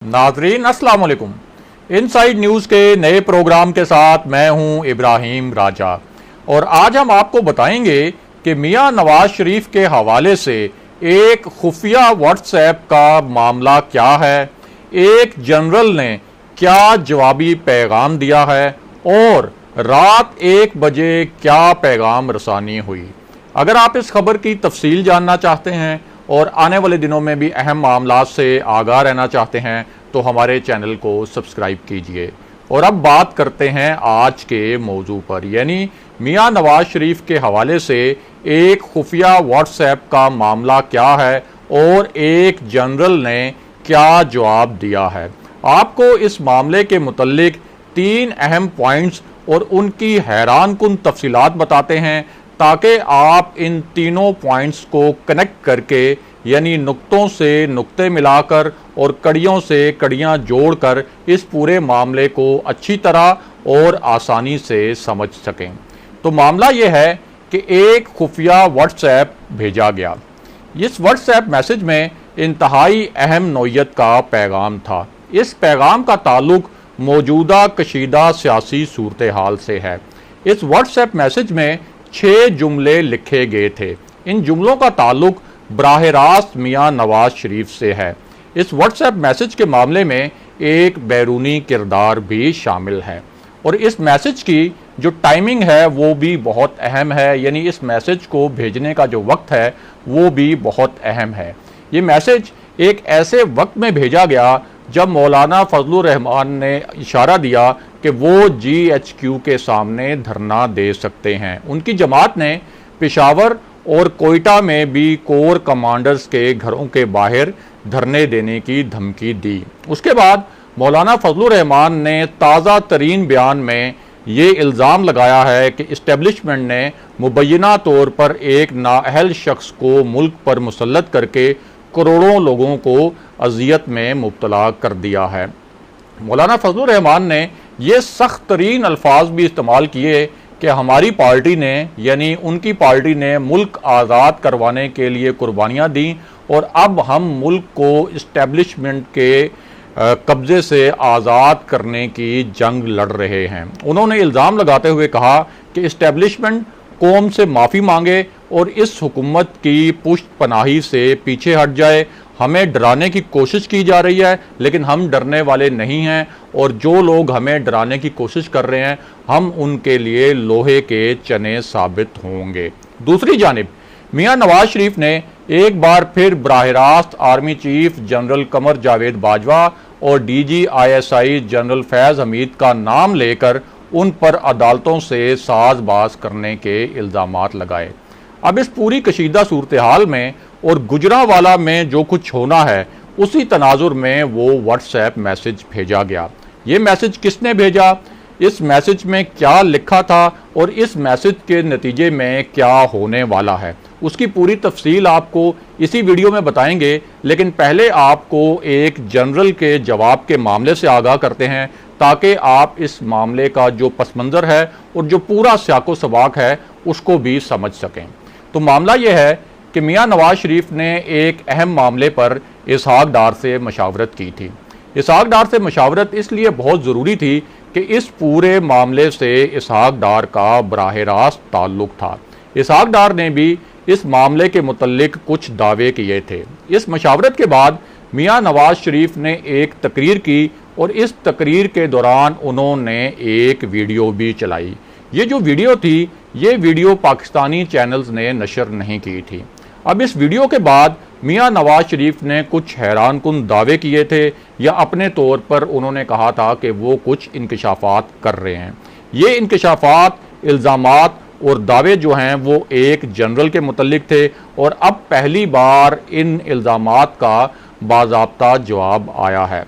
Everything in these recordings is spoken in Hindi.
नाजरीन अस्सलाम वालेकुम। इनसाइड न्यूज़ के नए प्रोग्राम के साथ मैं हूं इब्राहिम राजा और आज हम आपको बताएंगे कि मियां नवाज शरीफ के हवाले से एक खुफिया व्हाट्सएप का मामला क्या है, एक जनरल ने क्या जवाबी पैगाम दिया है और रात 1 बजे क्या पैगाम रसानी हुई। अगर आप इस खबर की तफसील जानना चाहते हैं और आने वाले दिनों में भी अहम मामलात से आगाह रहना चाहते हैं तो हमारे चैनल को सब्सक्राइब कीजिए। और अब बात करते हैं आज के मौजू पर, यानी मियां नवाज शरीफ के हवाले से एक खुफिया व्हाट्सएप का मामला क्या है और एक जनरल ने क्या जवाब दिया है। आपको इस मामले के मुतल्लिक 3 अहम पॉइंट्स और उनकी हैरानकुन तफसीलात बताते हैं ताकि आप इन तीनों पॉइंट्स को कनेक्ट करके, यानी नुक्तों से नुक्ते मिलाकर और कड़ियों से कड़ियां जोड़कर इस पूरे मामले को अच्छी तरह और आसानी से समझ सकें। तो मामला यह है कि एक खुफिया व्हाट्सएप भेजा गया। इस व्हाट्सएप मैसेज में इंतहाई अहम नौइयत का पैगाम था। इस पैगाम का ताल्लुक मौजूदा कशीदा सियासी सूरत हाल से है। इस व्हाट्सएप मैसेज में 6 जुमले लिखे गए थे। इन जुमलों का ताल्लुक बराह रास्त मियां नवाज शरीफ से है। इस व्हाट्सएप मैसेज के मामले में एक बैरूनी किरदार भी शामिल है और इस मैसेज की जो टाइमिंग है वो भी बहुत अहम है, यानी इस मैसेज को भेजने का जो वक्त है वो भी बहुत अहम है। ये मैसेज एक ऐसे वक्त में भेजा गया जब मौलाना फजलुर रहमान ने इशारा दिया कि वो GHQ के सामने धरना दे सकते हैं। उनकी जमात ने पेशावर और कोयटा में भी कोर कमांडर्स के घरों के बाहर धरने देने की धमकी दी। उसके बाद मौलाना फजलुर रहमान ने ताज़ा तरीन बयान में ये इल्ज़ाम लगाया है कि इस्टेब्लिशमेंट ने मुबैना तौर पर एक नाअहल शख्स को मुल्क पर मुसल्लत करके करोड़ों लोगों को अजियत में मुब्तला कर दिया है। मौलाना फजलुर रहमान ने ये सख्त तरीन अल्फाज भी इस्तेमाल किए कि हमारी पार्टी ने, यानी उनकी पार्टी ने मुल्क आज़ाद करवाने के लिए कुर्बानियाँ दी और अब हम मुल्क को इस्टेब्लिशमेंट के कब्ज़े से आज़ाद करने की जंग लड़ रहे हैं। उन्होंने इल्ज़ाम लगाते हुए कहा कि इस्टेब्लिशमेंट कौम से माफ़ी मांगे और इस हुकूमत की पुष्ट पनाही से पीछे हट जाए। हमें डराने की कोशिश की जा रही है लेकिन हम डरने वाले नहीं हैं और जो लोग हमें डराने की कोशिश कर रहे हैं हम उनके लिए लोहे के चने साबित होंगे। दूसरी जानिब मियां नवाज शरीफ ने एक बार फिर बराह रास्त army chief general Qamar Javed Bajwa और DG ISI जनरल फैज़ हमीद का नाम लेकर उन पर अदालतों से साजबाज करने के इल्ज़ामात लगाए। अब इस पूरी कशीदा सूरत हाल में और गुजरांवाला में जो कुछ होना है उसी तनाजुर में वो व्हाट्सएप मैसेज भेजा गया। ये मैसेज किसने भेजा, इस मैसेज में क्या लिखा था और इस मैसेज के नतीजे में क्या होने वाला है, उसकी पूरी तफसील आपको इसी वीडियो में बताएंगे। लेकिन पहले आपको एक जनरल के जवाब के मामले से आगाह करते हैं ताकि आप इस मामले का जो पस मंज़र है और जो पूरा सियाको सबाक है उसको भी समझ सकें। तो मामला यह है कि मियां नवाज शरीफ ने एक अहम मामले पर इसहाक डार से मशावरत की थी। इसहाक डार से मशावरत इसलिए बहुत ज़रूरी थी कि इस पूरे मामले से इसहाक डार का बराह रास्त ताल्लुक़ था। इसहाक डार ने भी इस मामले के मुतल्लिक कुछ दावे किए थे। इस मशावरत के बाद मियां नवाज शरीफ ने एक तकरीर की और इस तकरीर के दौरान उन्होंने एक वीडियो भी चलाई। ये जो वीडियो थी ये वीडियो पाकिस्तानी चैनल्स ने नशर नहीं की थी। अब इस वीडियो के बाद मियां नवाज शरीफ ने कुछ हैरानकुन दावे किए थे या अपने तौर पर उन्होंने कहा था कि वो कुछ इंकशाफात कर रहे हैं। ये इंकशाफात, इल्ज़ामात और दावे जो हैं वो एक जनरल के मुतल्लिक थे और अब पहली बार इन इल्ज़ामात का बाज़ाब्ता जवाब आया है।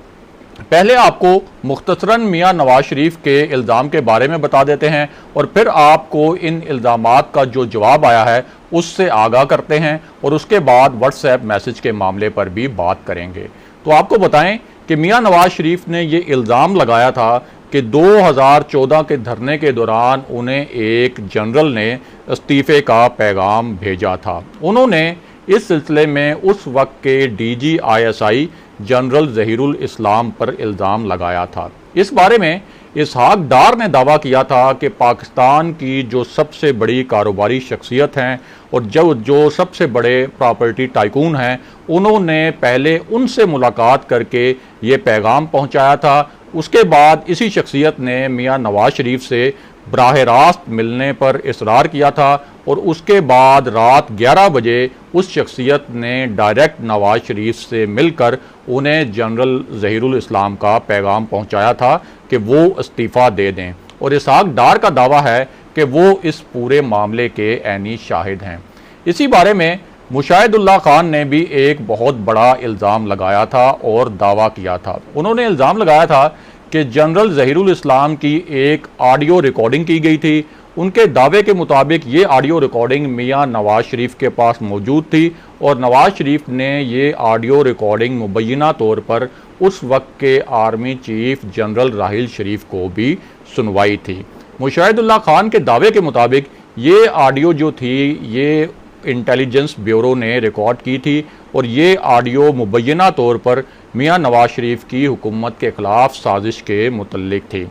पहले आपको मुख्तसरन मियां नवाज शरीफ के इल्ज़ाम के बारे में बता देते हैं और फिर आपको इन इल्ज़ामात का जो जवाब आया है उससे आगाह करते हैं और उसके बाद व्हाट्सएप मैसेज के मामले पर भी बात करेंगे। तो आपको बताएं कि मियां नवाज शरीफ ने ये इल्ज़ाम लगाया था कि 2014 के धरने के दौरान उन्हें एक जनरल ने इस्तीफ़े का पैगाम भेजा था। उन्होंने इस सिलसिले में उस वक्त के DG ISI जनरल ज़हीरुल इस्लाम पर इल्ज़ाम लगाया था। इस बारे में इसहाक डार ने दावा किया था कि पाकिस्तान की जो सबसे बड़ी कारोबारी शख्सियत हैं और जो सबसे बड़े प्रॉपर्टी टाइकून हैं, उन्होंने पहले उनसे मुलाकात करके ये पैगाम पहुंचाया था। उसके बाद इसी शख्सियत ने मियां नवाज शरीफ से बराह रास्त मिलने पर इसरार किया था और उसके बाद रात 11 बजे उस शख्सियत ने डायरेक्ट नवाज शरीफ से मिलकर उन्हें जनरल ज़हीरुल इस्लाम का पैगाम पहुंचाया था कि वो इस्तीफ़ा दे दें। और इसहाक डार का दावा है कि वो इस पूरे मामले के ऐनी शाहिद हैं। इसी बारे में मुशाहिदुल्लाह खान ने भी एक बहुत बड़ा इल्ज़ाम लगाया था और दावा किया था। उन्होंने इल्ज़ाम लगाया था कि जनरल ज़हीरुल इस्लाम की एक ऑडियो रिकॉर्डिंग की गई थी। उनके दावे के मुताबिक ये ऑडियो रिकॉर्डिंग मियां नवाज शरीफ के पास मौजूद थी और नवाज शरीफ ने ये ऑडियो रिकॉर्डिंग मुबैना तौर पर उस वक्त के आर्मी चीफ जनरल राहिल शरीफ को भी सुनवाई थी। मुशाहिदुल्लाह खान के दावे के मुताबिक ये ऑडियो जो थी ये इंटेलिजेंस ब्यूरो ने रिकॉर्ड की थी और ये ऑडियो मुबैना तौर पर मियां नवाज शरीफ की हुकूमत के खिलाफ साजिश के मुतल्लिक थी।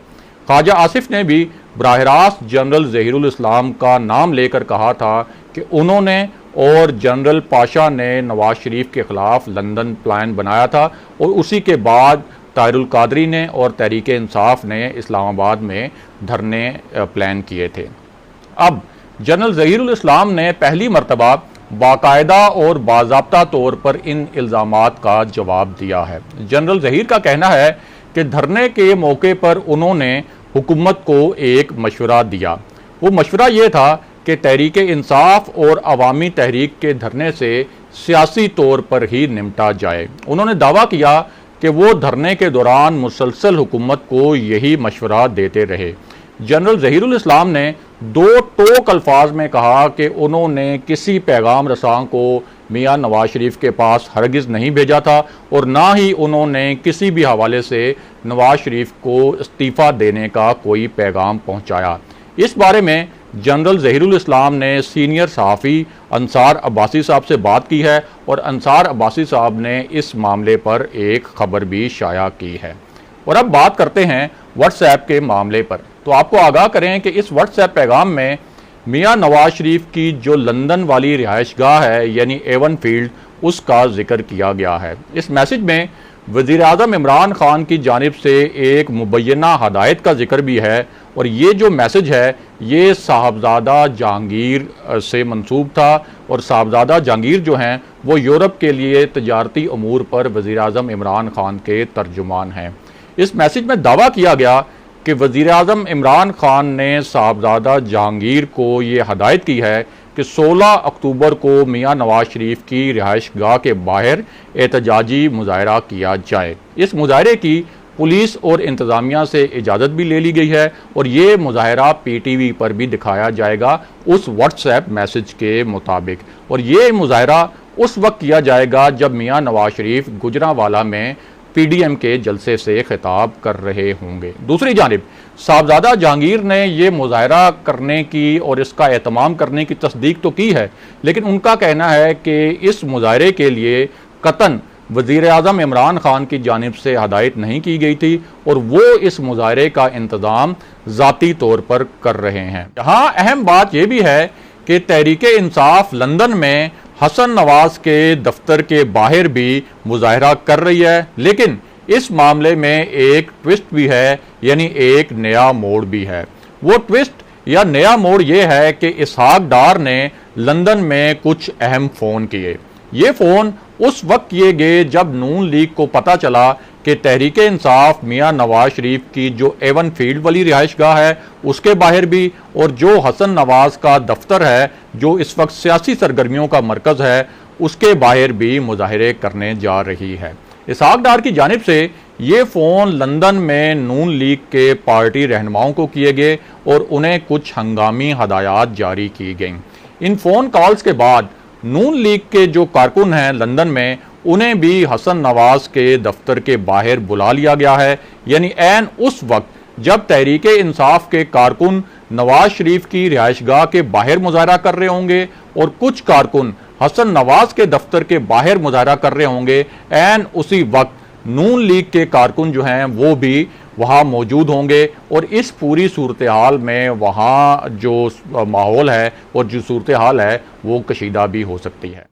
ख्वाजा आसिफ ने भी बराह रास्त जनरल ज़हीरुल इस्लाम का नाम लेकर कहा था कि उन्होंने और जनरल पाशा ने नवाज शरीफ के खिलाफ लंदन प्लान बनाया था और उसी के बाद ताहिरुल कादरी ने और तहरीक इंसाफ ने इस्लामाबाद में धरने प्लान किए थे। अब जनरल ज़हीरुल इस्लाम ने पहली मरतबा बाकायदा और बाज़ाब्ता तौर पर इन इल्ज़ामात का जवाब दिया है। जनरल ज़हीर का कहना है कि धरने के मौके पर उन्होंने हुकूमत को एक मशवरा दिया। वो मशवरा ये था कि तहरीक इंसाफ और अवामी तहरीक के धरने से सियासी तौर पर ही निपटा जाए। उन्होंने दावा किया कि वो धरने के दौरान मुसलसल हुकूमत को यही मशवरा देते रहे। जनरल ज़हीरुल इस्लाम ने दो टोक अल्फाज में कहा कि उन्होंने किसी पैगाम रसां को मियां नवाज शरीफ के पास हरगिज़ नहीं भेजा था और ना ही उन्होंने किसी भी हवाले से नवाज शरीफ को इस्तीफ़ा देने का कोई पैगाम पहुंचाया। इस बारे में जनरल ज़हीरुल इस्लाम ने सीनियर सहाफ़ी अंसार अब्बासी साहब से बात की है और अंसार अब्बासी साहब ने इस मामले पर एक खबर भी शाया की है। और अब बात करते हैं व्हाट्सएप के मामले पर। तो आपको आगाह करें कि इस व्हाट्सएप पैगाम में मियां नवाज शरीफ की जो लंदन वाली रिहाइशगाह है यानी एवन फील्ड, उसका जिक्र किया गया है। इस मैसेज में वज़ीर आज़म इमरान खान की जानिब से एक मुबैना हदायत का जिक्र भी है और ये जो मैसेज है ये साहबजादा जहांगीर से मंसूब था और साहबजादा जहांगीर जो हैं वो यूरोप के लिए तजारती अमूर पर वज़ीर आज़म इमरान खान के तर्जुमान हैं। इस मैसेज में दावा किया गया कि वज़ीर आज़म इमरान खान ने साहबजादा जहांगीर को ये हदायत की है कि 16 अक्टूबर को मियां नवाज शरीफ की रिहाइशगाह के बाहर एहतजाजी मुजाहरा किया जाए। इस मुजाहरे की पुलिस और इंतज़ामिया से इजाज़त भी ले ली गई है और ये मुजाहरा PTV पर भी दिखाया जाएगा उस व्हाट्सएप मैसेज के मुताबिक। और ये मुजाहरा उस वक्त किया जाएगा जब मियां नवाज शरीफ गुजरांवाला में PDM के जलसे से खिताब कर रहे होंगे। दूसरी जानिब साहबजादा जहांगीर ने यह मुजाहरा करने की और इसका एहतमाम करने की तस्दीक तो की है, लेकिन उनका कहना है कि इस मुजाहरे के लिए कतन वज़ीर आज़म इमरान खान की जानिब से हदायत नहीं की गई थी और वो इस मुजाहरे का इंतज़ाम ज़ाती तौर पर कर रहे हैं। यहाँ अहम बात यह भी है कि तहरीक इंसाफ लंदन में हसन नवाज के दफ्तर के बाहर भी मुजाहरा कर रही है, लेकिन इस मामले में एक ट्विस्ट भी है, यानी एक नया मोड़ भी है। वो ट्विस्ट या नया मोड़ ये है कि इसहाक डार ने लंदन में कुछ अहम फ़ोन किए। ये फ़ोन उस वक्त किए गए जब नून लीग को पता चला कि तहरीक इंसाफ मियां नवाज शरीफ की जो एवन फील्ड वाली रिहाइशगाह है उसके बाहर भी और जो हसन नवाज का दफ्तर है जो इस वक्त सियासी सरगर्मियों का मरकज़ है उसके बाहर भी मुजाहरे करने जा रही है। इसहाक डार की जानिब से ये फ़ोन लंदन में नून लीग के पार्टी रहनुमाओं को किए गए और उन्हें कुछ हंगामी हदायत जारी की गईं। इन फ़ोन कॉल्स के बाद नून लीग के जो कारकुन हैं लंदन में उन्हें भी हसन नवाज के दफ्तर के बाहर बुला लिया गया है, यानी ऐन उस वक्त जब तहरीक इंसाफ के कारकुन नवाज शरीफ की रिहाइशगाह के बाहर मुजाहरा कर रहे होंगे और कुछ कारकुन हसन नवाज के दफ्तर के बाहर मुजाहरा कर रहे होंगे, ऐन उसी वक्त नून लीग के कारकुन जो हैं वो भी वहाँ मौजूद होंगे और इस पूरी सूरत हाल में वहाँ जो माहौल है और जो सूरत हाल है वो कशीदा भी हो सकती है।